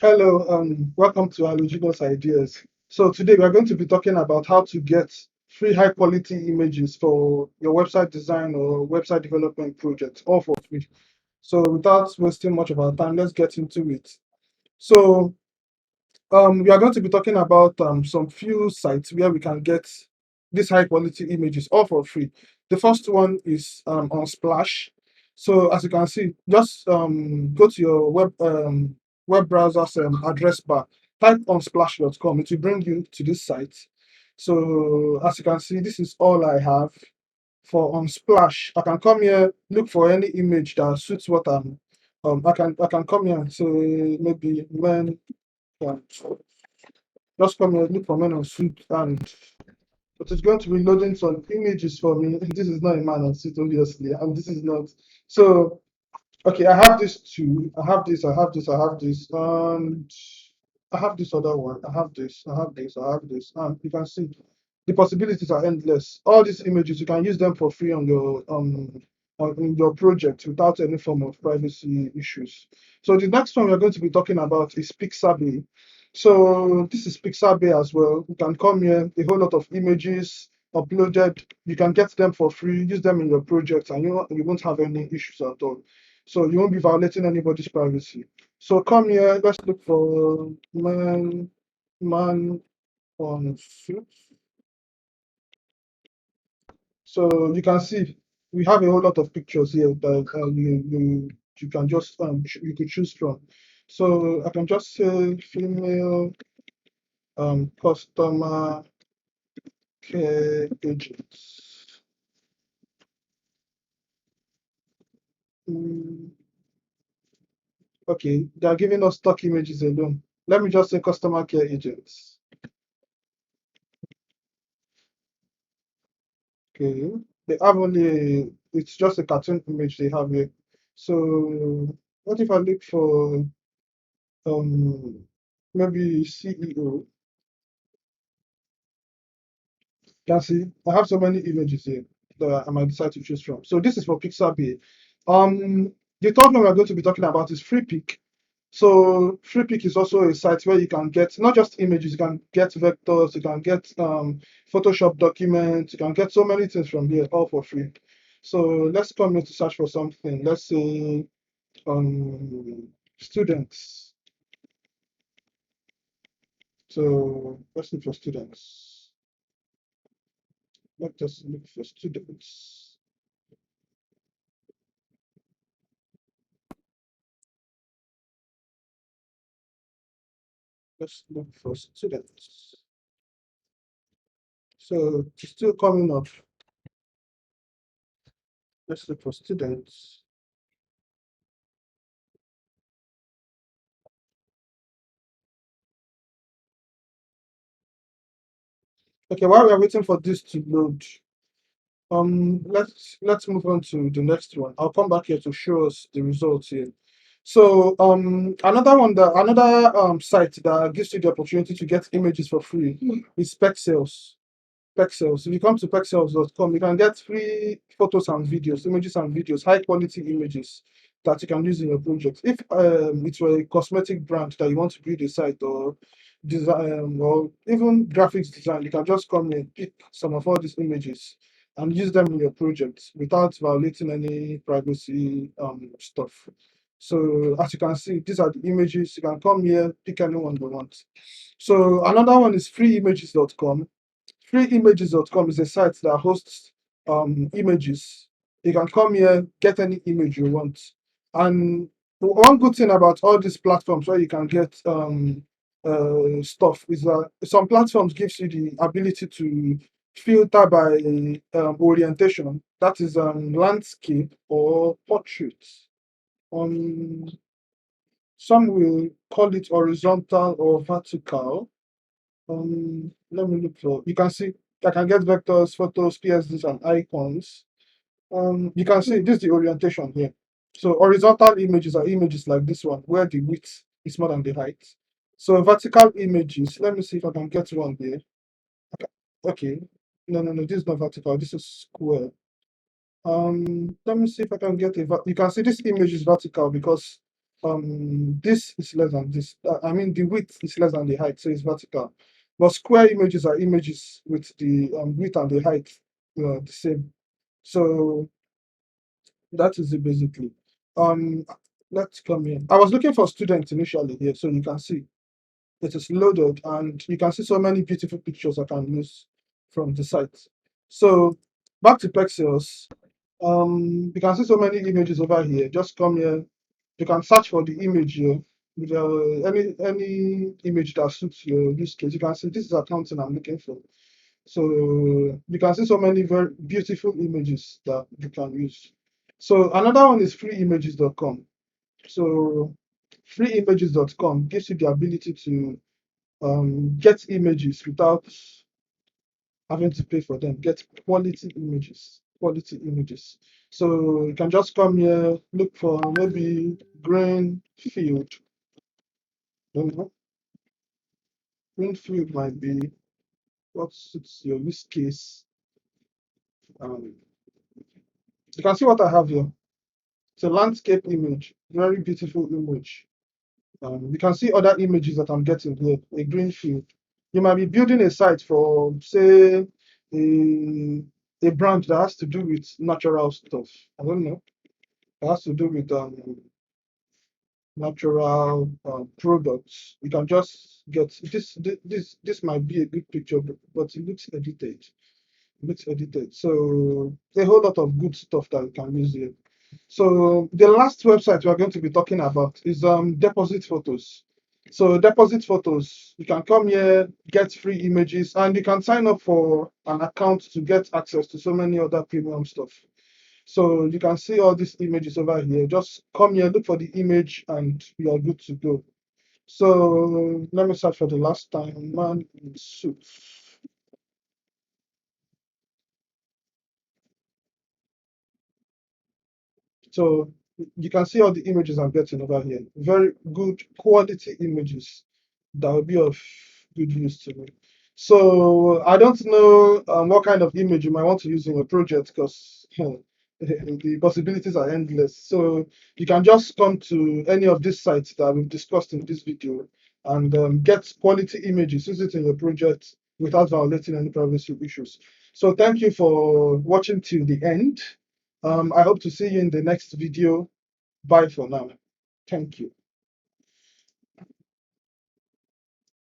Hello, welcome to Alugino's Ideas. So today we are going to be talking about how to get free high quality images for your website design or website development project, all for free. So without wasting much of our time, let's get into it. So we are going to be talking about some few sites where we can get these high quality images all for free. The first one is on Splash. So as you can see, just go to your web browser's address bar, type on splash.com. It will bring you to this site. So as you can see, this is all I have for on Splash. I can come here, look for any image that suits what I can come here and say maybe men. Just come here, look for men on suit, and it is going to be loading some images for me. This is not a man on suit, obviously, and this is not. So, okay, I have this too. I have this, I have this, I have this, and I have this other one. I have this, I have this, I have this, and you can see the possibilities are endless. All these images, you can use them for free in your project without any form of privacy issues. So the next one we're going to be talking about is Pixabay. So this is Pixabay as well. You can come here, a whole lot of images uploaded. You can get them for free, use them in your project, and you won't have any issues at all. So you won't be violating anybody's privacy. So come here, let's look for man on foot. So you can see we have a whole lot of pictures here that you can just you could choose from. So I can just say female customer care agents. Mm, okay, they are giving us stock images alone. Let me just say customer care agents. Okay, they have only it's just a cartoon image they have here. So what if I look for um maybe CEO? Can see I have so many images here that I might decide to choose from. So this is for Pixabay. The third one we're going to be talking about is FreePick. So FreePick is also a site where you can get not just images, you can get vectors, you can get Photoshop documents, you can get so many things from here, all for free. So let's come here to search for something. Let's say students. So let's look for students. Let us look for students. Let's look for students. So it's still coming up. Let's look for students. Okay, while we are waiting for this to load, let's move on to the next one. I'll come back here to show us the results here. So another site that gives you the opportunity to get images for free is Pexels. Pexels. If you come to pexels.com, you can get free photos and videos, images and videos, high quality images that you can use in your project. If it were a cosmetic brand that you want to build a site or design or even graphics design, you can just come and pick some of all these images and use them in your project without violating any privacy stuff. So as you can see, these are the images. You can come here, pick any one you want. So another one is freeimages.com. Freeimages.com is a site that hosts images. You can come here, get any image you want. And one good thing about all these platforms where you can get stuff is that some platforms gives you the ability to filter by orientation, that is landscape or portrait. Um, some will call it horizontal or vertical. Let me look for. You can see I can get vectors, photos, PSDs, and icons. You can see this is the orientation here. So horizontal images are images like this one, where the width is more than the height. So vertical images. Let me see if I can get one here. Okay. No, no, no. This is not vertical. This is square. Let me see if I can get a. You can see this image is vertical because this is less than this. I mean, the width is less than the height, so it's vertical. But square images are images with the width and the height the same. So that is it basically. Um, let's come in. I was looking for students initially here, so you can see it is loaded, and you can see so many beautiful pictures I can use from the site. So back to Paxos. You can see so many images over here. Just come here. You can search for the image here. With, any image that suits your use case. You can see this is accounting I'm looking for. So you can see so many very beautiful images that you can use. So another one is freeimages.com. So freeimages.com gives you the ability to get images without having to pay for them. Get quality images. Quality images. So you can just come here, look for maybe green field. Don't know. Green field might be what suits your use case. Um, you can see what I have here. It's a landscape image, very beautiful image. You can see other images that I'm getting here, a green field. You might be building a site for, say, a, a brand that has to do with natural stuff. I don't know. It has to do with natural products. You can just get this. This might be a good picture, but it looks edited. Looks edited. So a whole lot of good stuff that you can use here. So the last website we are going to be talking about is deposit photos. So deposit photos, you can come here, get free images, and you can sign up for an account to get access to so many other premium stuff. So you can see all these images over here. Just come here, look for the image, and you are good to go. So let me search for the last time man in suit. So you can see all the images I'm getting over here. Very good quality images that will be of good use to me. So I don't know what kind of image you might want to use in your project because the possibilities are endless. So you can just come to any of these sites that we've discussed in this video and get quality images, use it in your project without violating any privacy issues. So thank you for watching till the end. I hope to see you in the next video. Bye for now. Thank you.